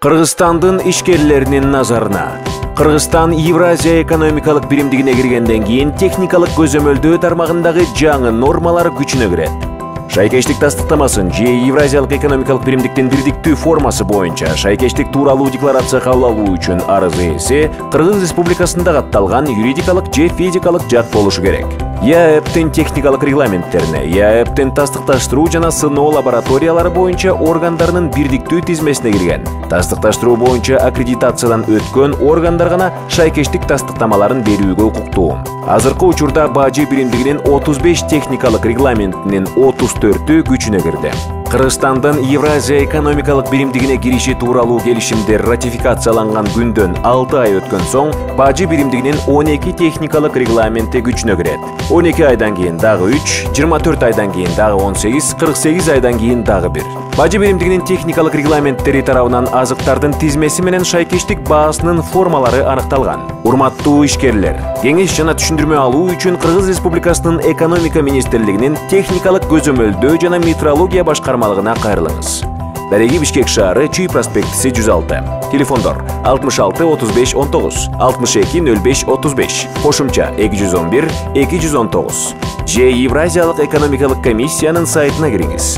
Кыргызстандын ишкерлеринин назарына. Кыргызстан Евразия экономикалык биримдигине киргенден кийин техникалык көзөмөлдөө тармагындагы жаңы нормалар күчүнө кирет. Шайкештик тастыктамасын же Евразиялык экономикалык биримдиктин бирдиктүү формасы боюнча шайкештик тууралуу декларация кабыл алуу үчүн арыз ээси Кыргыз Республикасында катталган юридикалык же физикалык жат болушу керек. ЕАЭПтин техникалык регламенттерине, ЕАЭПтин тастыкташтыруу жана сыноо лабораториялары боюнча органдарынын бирдиктүү тизмесине кирген. Тастыкташтыруу боюнча аккредитациядан өткөн органдар гана шайкештик тастыктамаларын берүүгө укуктуу. Азыркы учурда бажы биримдигинин 35 техникалык регламентинин 34-ü күчүнө кирди. Кыргызстандын Евразия экономикалык биримдигине кириши тууралуу келишимдер ратификацияланган күндөн 6 ай өткөн соң, бажы биримдигинин 12 техникалык регламенти күчүнө кирет. 12 айдан кийин дагы 3, 24 айдан кийин дагы 18, 48 айдан кийин дагы 1. Бажы биримдигинин техникалык регламенттери тарабынан азыктардын тизмеси менен шайкештик баасынын формалары аныкталган. Урматтуу ишкерлер, кеңеш жана түшүндүрмө алуу үчүн Кыргыз Республикасынын экономика министрлигинин техникалык көзөмөлдөө жана метрология башкармалыгына кайрылыңыз. Дареги Бишкек шаары, Чүй проспектиси 106. Телефондор 66 35 19, 62 05 35, кошумча 211 219. Же Евразиялык экономикалык комиссиянын сайтына кириңиз.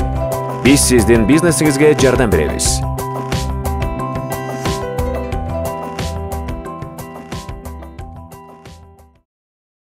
Биз сиздин бизнесиңизге жардам беребиз.